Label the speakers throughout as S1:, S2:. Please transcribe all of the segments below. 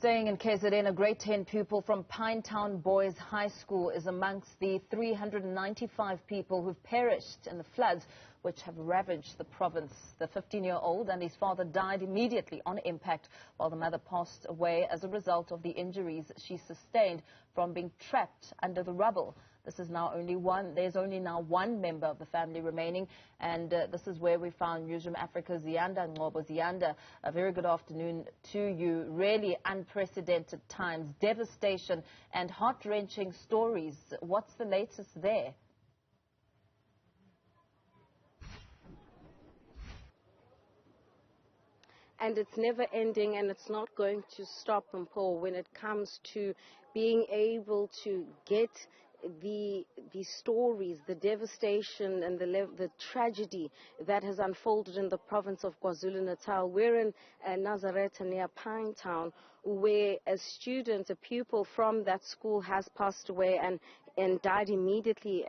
S1: Staying in KZN, a grade 10 pupil from Pinetown Boys High School is amongst the 395 people who've perished in the floods which have ravaged the province. The 15-year-old and his father died immediately on impact, while the mother passed away as a result of the injuries she sustained from being trapped under the rubble. There's only now one member of the family remaining, and this is where we found Newzroom Afrika's Ziyanda Ngcobo. Ziyanda, a very good afternoon to you. Really unprecedented times, devastation and heart-wrenching stories. What's the latest there?
S2: And it's never ending, and it's not going to stop, Paul, when it comes to being able to get the stories, the devastation and the tragedy that has unfolded in the province of KwaZulu-Natal. We're in Nazareth near Pinetown, where a student, a pupil from that school has passed away and died immediately,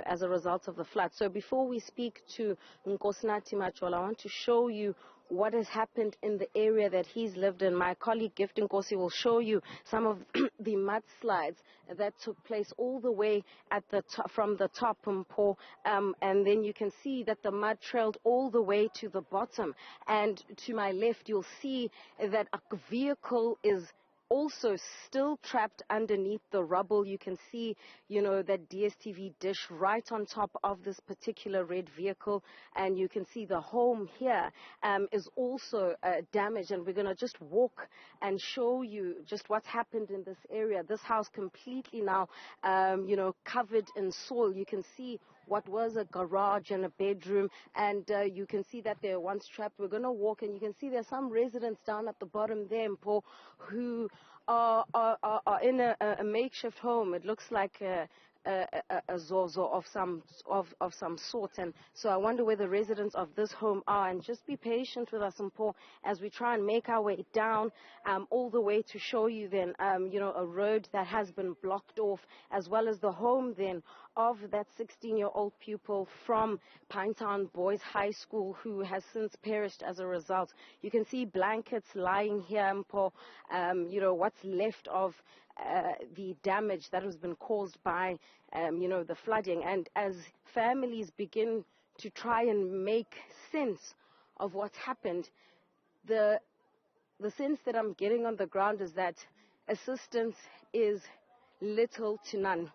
S2: as a result of the flood. So before we speak to Nkosinathi Majola, I want to show you what has happened in the area that he's lived in. My colleague Gift Nkosi will show you some of the mudslides that took place all the way at the from the top, and then you can see that the mud trailed all the way to the bottom. And to my left, you'll see that a vehicle is also still trapped underneath the rubble. You can see, that DSTV dish right on top of this particular red vehicle, and you can see the home here is also damaged, and we're going to just walk and show you just what's happened in this area. This house completely now, covered in soil. You can see what was a garage and a bedroom, and you can see that they're once trapped. We're going to walk, and you can see there's some residents down at the bottom there, Mpo, who are in a makeshift home. It looks like a zozo of some sort, and so I wonder where the residents of this home are. And just be patient with us, Mpo, as we try and make our way down all the way to show you then a road that has been blocked off, as well as the home then of that 16-year-old pupil from Pinetown Boys High School who has since perished as a result. You can see blankets lying here, Mpo, what's left of the damage that has been caused by, the flooding. And as families begin to try and make sense of what's happened, the sense that I'm getting on the ground is that assistance is little to none.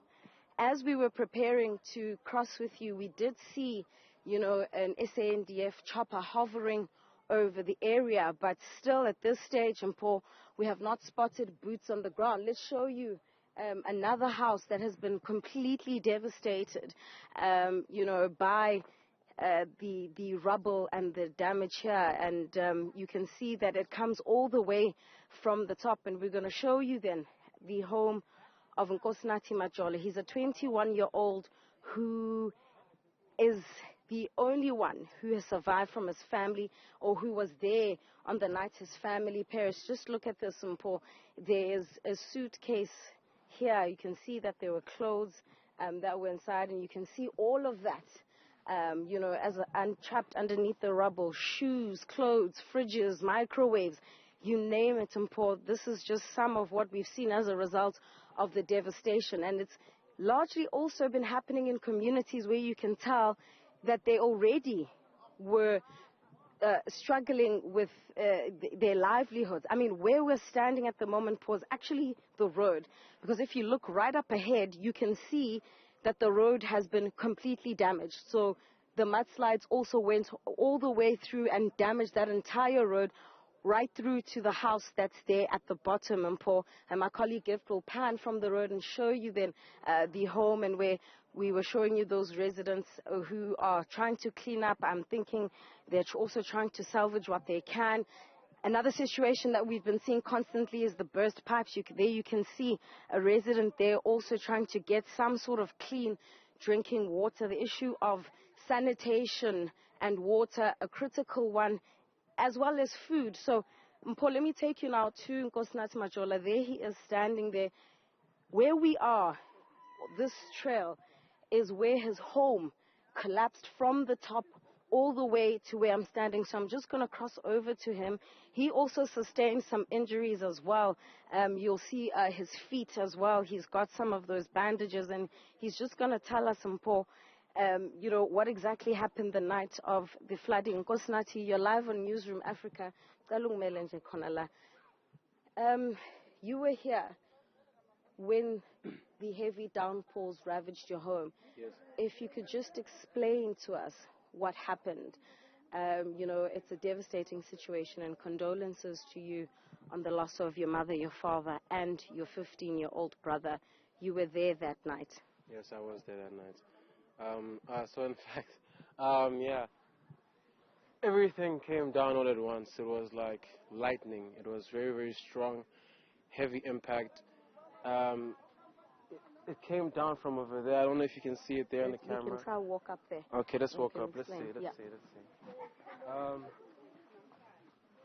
S2: As we were preparing to cross with you, we did see, an SANDF chopper hovering over the area, but still at this stage, Mpo, we have not spotted boots on the ground. Let's show you another house that has been completely devastated, by the rubble and the damage here. And you can see that it comes all the way from the top. And we're going to show you then the home of Nkosinathi Majola. He's a 21-year-old who is the only one who has survived from his family, or who was there on the night his family perished. Just look at this, Mpo. There's a suitcase here. You can see that there were clothes that were inside, and you can see all of that, trapped underneath the rubble. Shoes, clothes, fridges, microwaves, you name it, Mpo. This is just some of what we've seen as a result of the devastation. And it's largely also been happening in communities where you can tell that they already were struggling with their livelihoods. I mean, where we're standing at the moment was actually the road, because if you look right up ahead, you can see that the road has been completely damaged. So the mudslides also went all the way through and damaged that entire road, right through to the house that's there at the bottom, Mpo. And my colleague Gift will pan from the road and show you then the home, and where we were showing you those residents who are trying to clean up. I'm thinking they're also trying to salvage what they can. Another situation that we've been seeing constantly is the burst pipes. There you can see a resident there also trying to get some sort of clean drinking water. The issue of sanitation and water, a critical one, as well as food. So, Mpo, let me take you now to Nkosinathi Majola. There he is standing there. Where we are, this trail is where his home collapsed from the top all the way to where I'm standing. So I'm just going to cross over to him. He also sustained some injuries as well. You'll see his feet as well. He's got some of those bandages, and he's just going to tell us, Mpho, what exactly happened the night of the flooding. Nkosinathi, you're live on Newzroom Afrika. You were here when the heavy downpours ravaged your home.
S3: Yes.
S2: If you could just explain to us what happened. It's a devastating situation, and condolences to you on the loss of your mother, your father, and your 15-year-old brother. You were there that night.
S3: Yes, I was there that night. So in fact, everything came down all at once. It was like lightning. It was very, very strong, heavy impact. It came down from over there. I don't know if you can see it there on the camera.
S2: We can try to walk up there.
S3: Okay, let's walk up. Let's see.
S2: Yeah.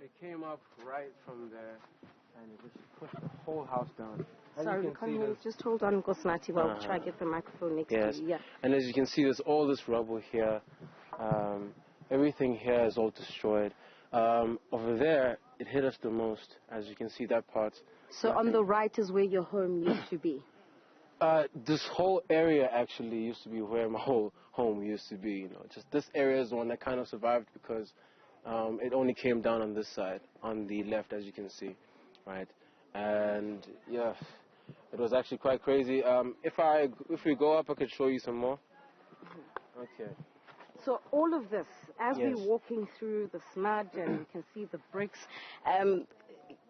S3: It came up right from there, and it just pushed the whole house down.
S2: Sorry, we can't hear you. Just hold on, Nkosinathi, while we try to get the microphone next to you. Yeah.
S3: And as you can see, there's all this rubble here. Everything here is all destroyed. Over there, it hit us the most, as you can see that part.
S2: So on the right is where your home used to be?
S3: This whole area actually used to be where my whole home used to be. Just this area is the one that kind of survived because it only came down on this side, on the left, as you can see, right? And yeah, it was actually quite crazy. If we go up, I could show you some more. Okay.
S2: So all of this, as we're walking through the mud and you can see the bricks,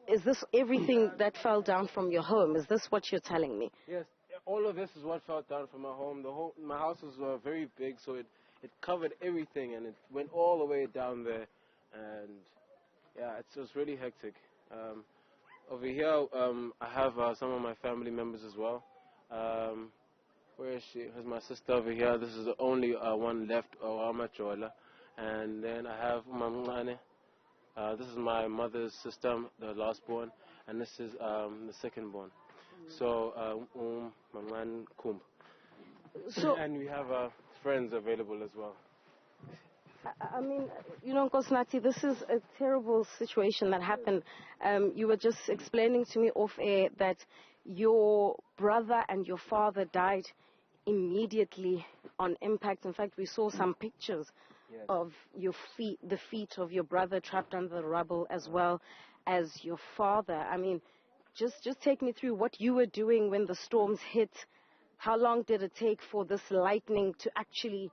S2: is this everything that fell down from your home? Is this what you're telling me?
S3: Yes, all of this is what fell down from my home. My house was very big, so it covered everything, and it went all the way down there. And yeah, it was really hectic. Over here, I have some of my family members as well. Where is she? Here's my sister over here. This is the only one left, Amachola. And then I have Mamngane. This is my mother's sister, the last born, and this is the second born. So, Mamngane Kumb. And we have friends available as well.
S2: I mean, Nkosinathi, this is a terrible situation that happened. You were just explaining to me off air that your brother and your father died immediately on impact. In fact, we saw some pictures of your feet, the feet of your brother trapped under the rubble, as well as your father. I mean, just take me through what you were doing when the storms hit. How long did it take for this lightning to actually,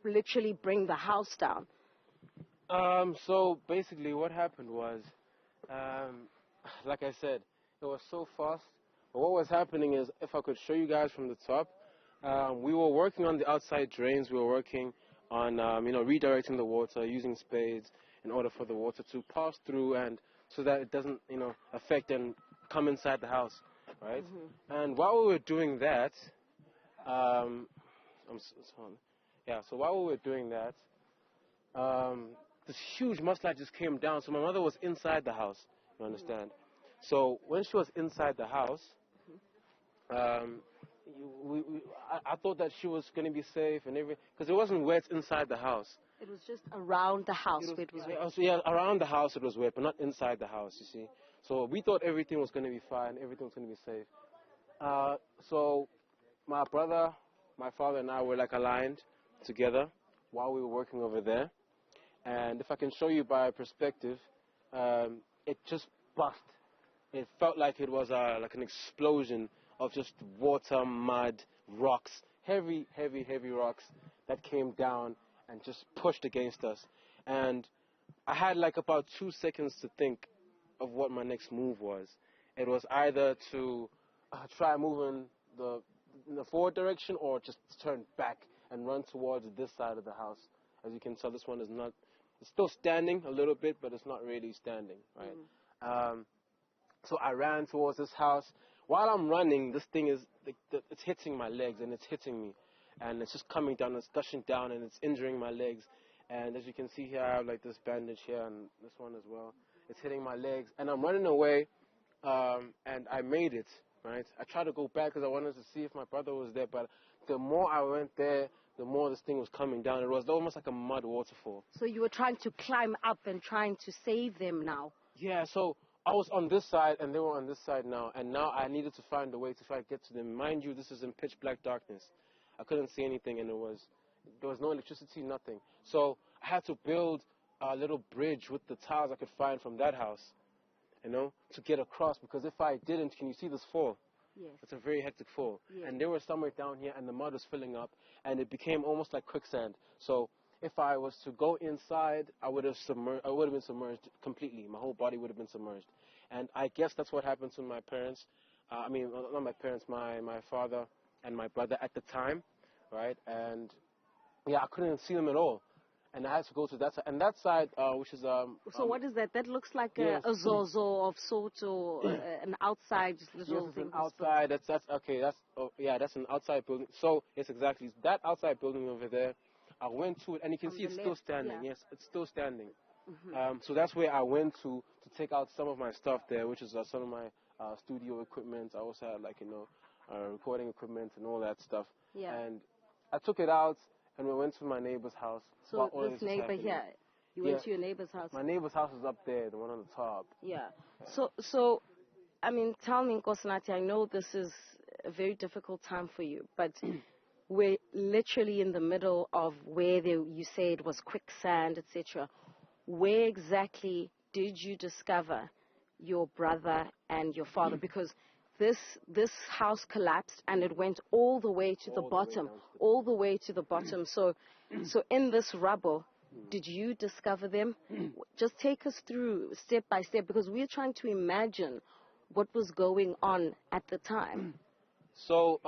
S2: literally bring the house down?
S3: So basically what happened was, like I said, it was so fast. But what was happening is, if I could show you guys from the top, we were working on the outside drains. We were working on, redirecting the water using spades in order for the water to pass through, and so that it doesn't, affect and come inside the house, right? And while we were doing that, so while we were doing that, this huge mudslide just came down. So my mother was inside the house, you understand? So when she was inside the house, I thought that she was going to be safe and everything, because it wasn't wet inside the house.
S2: It was just around the house where it was wet.
S3: Yeah, around the house it was wet, but not inside the house, you see. So we thought everything was going to be fine, everything was going to be safe. So my brother, my father and I were like aligned together while we were working over there. And if I can show you by perspective, it just burst. It felt like it was like an explosion of just water, mud, rocks, heavy, heavy, heavy rocks that came down and just pushed against us. And I had like about 2 seconds to think of what my next move was. It was either to try moving in the forward direction, or just turn back and run towards this side of the house. As you can tell, this one is not, it's still standing a little bit, but it's not really standing, right? So I ran towards this house. While I'm running, this thing is, it's hitting my legs, and it's hitting me. And it's just coming down, it's gushing down, and it's injuring my legs. And as you can see here, I have like this bandage here, and this one as well. It's hitting my legs, and I'm running away, and I made it, right? I tried to go back because I wanted to see if my brother was there, but the more I went there, the more this thing was coming down. It was almost like a mud waterfall.
S2: So you were trying to climb up and trying to save them now?
S3: Yeah, so I was on this side and they were on this side now, and now I needed to find a way to try to get to them. Mind you, this is in pitch black darkness. I couldn't see anything, and there was no electricity, nothing. So I had to build a little bridge with the tiles I could find from that house, to get across, because if I didn't, can you see this fall?
S2: Yes.
S3: It's a very hectic fall.
S2: Yes.
S3: And they were somewhere down here, and the mud was filling up, and it became almost like quicksand. So if I was to go inside, I would have been submerged completely. My whole body would have been submerged. And I guess that's what happened to my parents. Not my parents, my father and my brother at the time, right? And yeah, I couldn't see them at all. And I had to go to that side. And that side, which is...
S2: So what is that? That looks like
S3: yes.
S2: a zozo of sorts, or an outside little
S3: yes,
S2: thing.
S3: an outside. That's an outside building. So, yes, exactly. That outside building over there, I went to it, and you can see it's still standing. Yeah. Yes, it's still standing. Mm-hmm. So that's where I went to take out some of my stuff there, which is some of my studio equipment. I also had, recording equipment and all that stuff.
S2: Yeah.
S3: And I took it out, and we went to my neighbor's house.
S2: So this neighbor here, you went to your neighbor's house?
S3: My neighbor's house is up there, the one on the top.
S2: Yeah. So, I mean, tell me, Nkosinati, I know this is a very difficult time for you, but we're literally in the middle of where you say it was quicksand, etc. Where exactly did you discover your brother and your father? Because this house collapsed and it went all the way to the bottom, all the way to the bottom. So in this rubble, did you discover them? Just take us through step by step, because we're trying to imagine what was going on at the time.
S3: So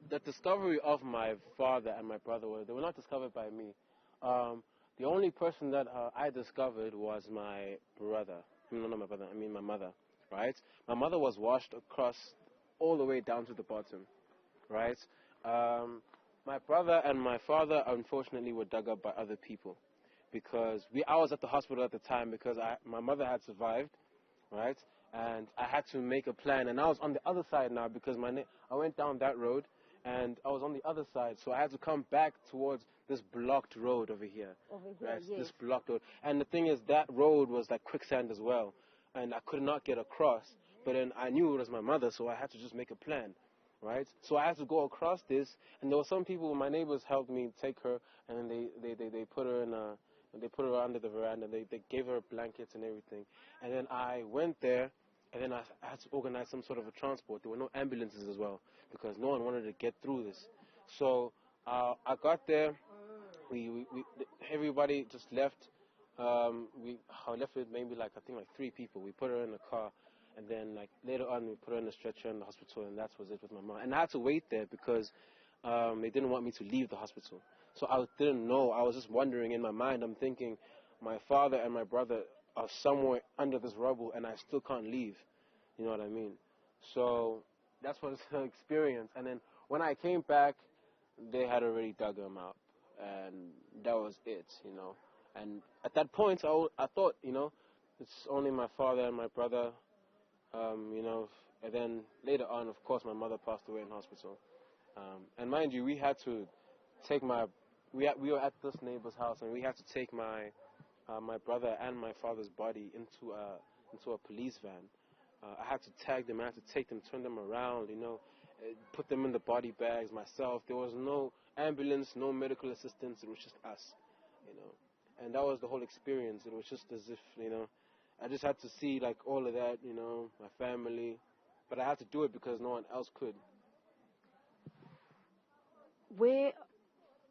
S3: the discovery of my father and my brother, they were not discovered by me. The only person that I discovered was my brother. No, not my brother, I mean my mother, right? My mother was washed across all the way down to the bottom, right? My brother and my father, unfortunately, were dug up by other people, because I was at the hospital at the time because my mother had survived, right? And I had to make a plan, and I was on the other side now because I went down that road, and I was on the other side, so I had to come back towards this blocked road over here. Right? Yes. This blocked road. And the thing is, that road was like quicksand as well, and I could not get across. But then I knew it was my mother, so I had to just make a plan, right? So I had to go across this, and there were some people, my neighbors helped me take her, and they put her in they put her under the veranda. They gave her blankets and everything. And then I went there, and then I had to organize some sort of a transport. There were no ambulances as well, because no one wanted to get through this. So I got there. Everybody just left. I left with maybe I think 3 people. We put her in a car, and then later on we put her in a stretcher in the hospital, and that was it with my mom. And I had to wait there because they didn't want me to leave the hospital. So I didn't know. I was just wondering in my mind. I'm thinking my father and my brother are somewhere under this rubble, and I still can't leave. You know what I mean? So that's what the experience. And then when I came back, they had already dug them out, and that was it. And at that point, I thought, it's only my father and my brother. And then later on, of course, my mother passed away in hospital. And mind you, we had to take we were at this neighbor's house, and we had to take my brother and my father's body into a police van. I had to tag them, I had to take them, turn them around, put them in the body bags myself. There was no ambulance, no medical assistance. It was just us, And that was the whole experience. It was just as if, I just had to see all of that, my family. But I had to do it because no one else could.
S2: Where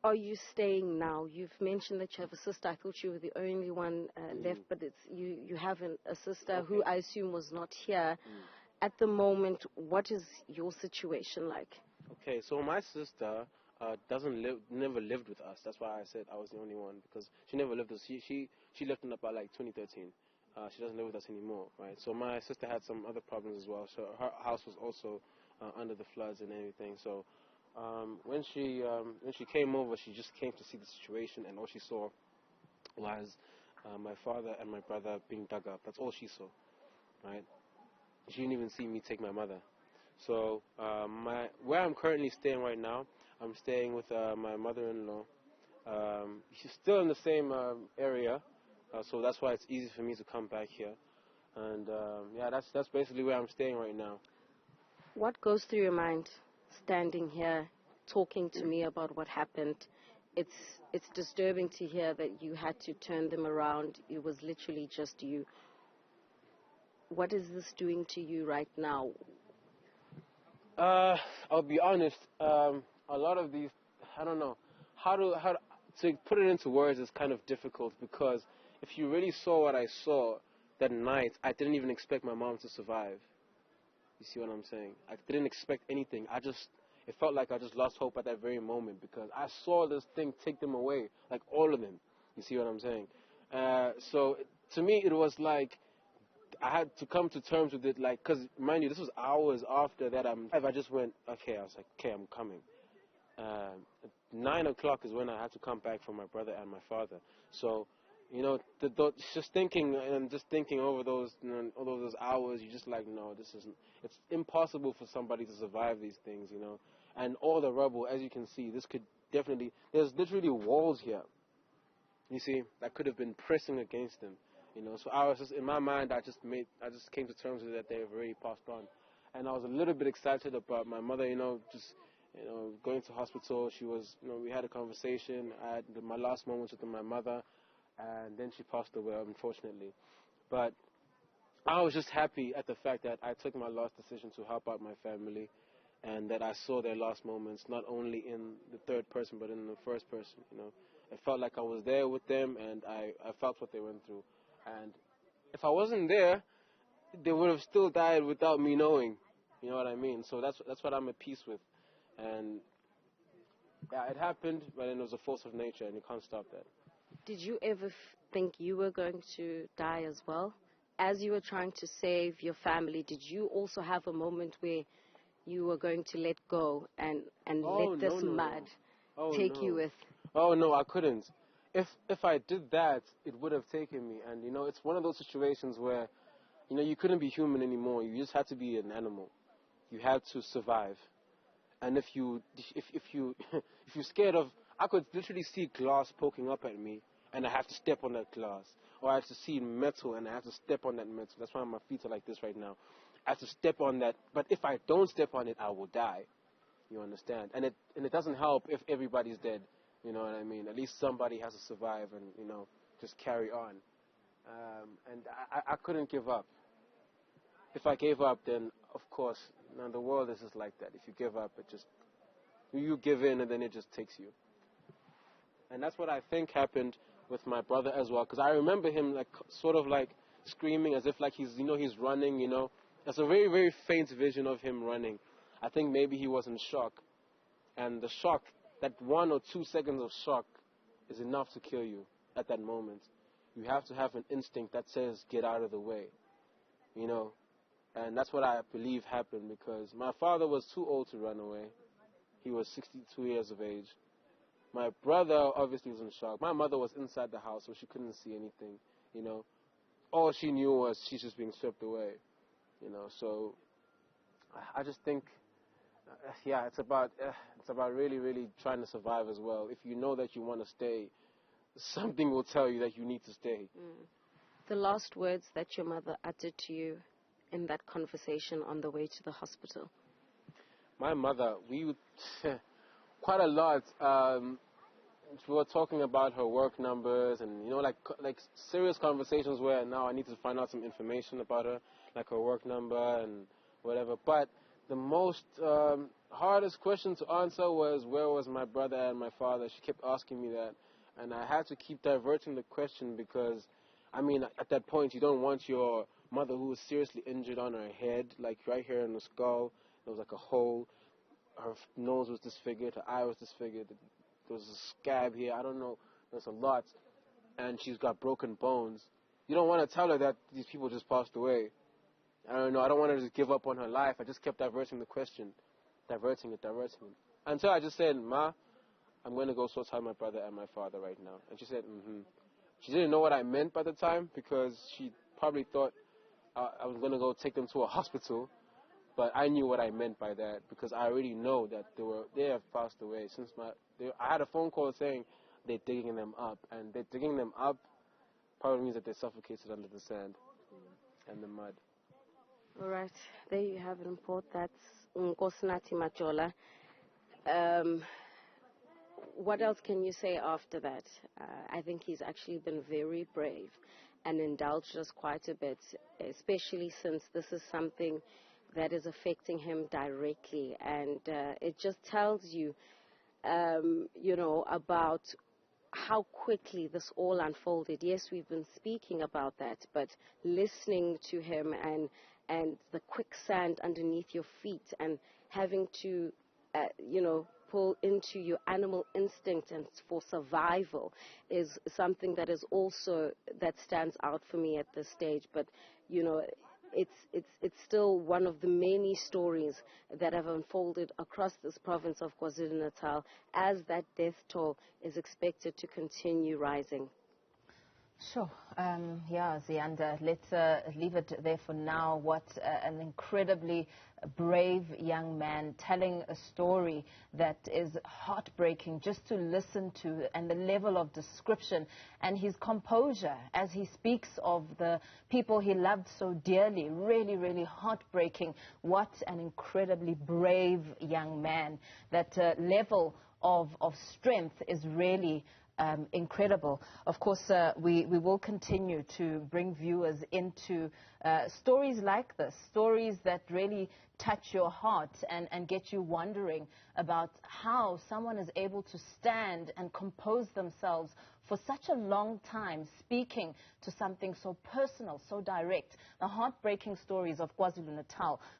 S2: are you staying now? You've mentioned that you have a sister. I thought you were the only one left, but you have a sister who I assume was not here. At the moment, what is your situation like? Okay,
S3: so my sister never lived with us. That's why I said I was the only one, because she never lived with us. She left in about 2013. She doesn't live with us anymore, right? So my sister had some other problems as well. So her house was also under the floods and everything. So when she came over, she just came to see the situation, and all she saw was my father and my brother being dug up. That's all she saw, right? She didn't even see me take my mother. So where I'm currently staying right now, I'm staying with my mother-in-law. She's still in the same area, so that's why it's easy for me to come back here. And yeah, that's basically where I'm staying right now.
S2: What goes through your mind standing here talking to me about what happened? It's disturbing to hear that you had to turn them around. It was literally just you. What is this doing to you right now?
S3: I'll be honest. A lot of these, I don't know how to put it into words is kind of difficult, because if you really saw what I saw that night, I didn't even expect my mom to survive. You see what I'm saying? I didn't expect anything. It felt like I just lost hope at that very moment, because I saw this thing take them away, like all of them. You see what I'm saying? So to me, it was like I had to come to terms with it, like, because mind you, this was hours after that. I just went, okay. I was like, okay, I'm coming. 9 o'clock is when I had to come back for my brother and my father. So, you know, just thinking over those, all of those hours, you're just like, no, it's impossible for somebody to survive these things, you know. And all the rubble, as you can see, there's literally walls here, you see, that could have been pressing against them, you know. So I was just, in my mind, I just came to terms with that they've already passed on. And I was a little bit excited about my mother, you know, going to hospital. She was, you know, we had a conversation. I had my last moments with my mother, and then she passed away, unfortunately. But I was just happy at the fact that I took my last decision to help out my family, and that I saw their last moments, not only in the third person, but in the first person, you know. It felt like I was there with them, and I felt what they went through. And if I wasn't there, they would have still died without me knowing. You know what I mean? So that's what I'm at peace with. And yeah, it happened, but then it was a force of nature, and you can't stop that.
S2: Did you ever think you were going to die as well? As you were trying to save your family, did you also have a moment where you were going to let go and let this mud take you with?
S3: Oh, no, I couldn't. If I did that, it would have taken me. And, you know, it's one of those situations where, you know, you couldn't be human anymore. You just had to be an animal. You had to survive. And if you're scared of, I could literally see glass poking up at me, and I have to step on that glass. Or I have to see metal, and I have to step on that metal. That's why my feet are like this right now. I have to step on that. But if I don't step on it, I will die. You understand? And it doesn't help if everybody's dead. You know what I mean? At least somebody has to survive and, you know, just carry on. And I couldn't give up. If I gave up, then, of course, the world is just like that. If you give up, you give in, and then it just takes you. And that's what I think happened with my brother as well, because I remember him like sort of like screaming as if like he's running, you know. It's a very, very faint vision of him running. I think maybe he was in shock, and the shock, that 1 or 2 seconds of shock, is enough to kill you at that moment. You have to have an instinct that says get out of the way, you know. And that's what I believe happened, because my father was too old to run away. He was 62 years of age. My brother obviously was in shock. My mother was inside the house, so she couldn't see anything, you know. All she knew was she's just being swept away, you know. So I just think, yeah, it's about really, really trying to survive as well. If you know that you want to stay, something will tell you that you need to stay.
S2: The last words that your mother uttered to you in that conversation on the way to the hospital?
S3: My mother, we would quite a lot. We were talking about her work numbers, and, you know, like serious conversations where now I need to find out some information about her, like her work number and whatever. But the most hardest question to answer was, where was my brother and my father? She kept asking me that, and I had to keep diverting the question, because, I mean, at that point you don't want your mother, who was seriously injured on her head, like right here in the skull. There was like a hole. Her nose was disfigured. Her eye was disfigured. There was a scab here. I don't know. There's a lot. And she's got broken bones. You don't want to tell her that these people just passed away. I don't know. I don't want her to give up on her life. I just kept diverting the question. Diverting it. Until I just said, Ma, I'm going to go sort out my brother and my father right now. And she said, mm-hmm. She didn't know what I meant by the time, because she probably thought I was going to go take them to a hospital. But I knew what I meant by that because I already know that they have passed away since I had a phone call saying they're digging them up, and they're digging them up probably means that they're suffocated under the sand and the mud.
S2: All right, there you have it, Mpho. That's Nkosinathi Majola. What else can you say after that? I think he's actually been very brave and indulged us quite a bit, especially since this is something that is affecting him directly. And it just tells you, about how quickly this all unfolded. Yes, we've been speaking about that, but listening to him and the quicksand underneath your feet and having to, pull into your animal instinct and for survival is something that is also, that stands out for me at this stage. But, it's still one of the many stories that have unfolded across this province of KwaZulu-Natal as that death toll is expected to continue rising.
S1: Sure. Yeah, Ziyanda, let's leave it there for now. What an incredibly brave young man telling a story that is heartbreaking just to listen to, and the level of description and his composure as he speaks of the people he loved so dearly. Really, really heartbreaking. What an incredibly brave young man. That level of strength is really incredible. Of course, we will continue to bring viewers into stories like this, stories that really touch your heart and get you wondering about how someone is able to stand and compose themselves for such a long time, speaking to something so personal, so direct. The heartbreaking stories of KwaZulu-Natal.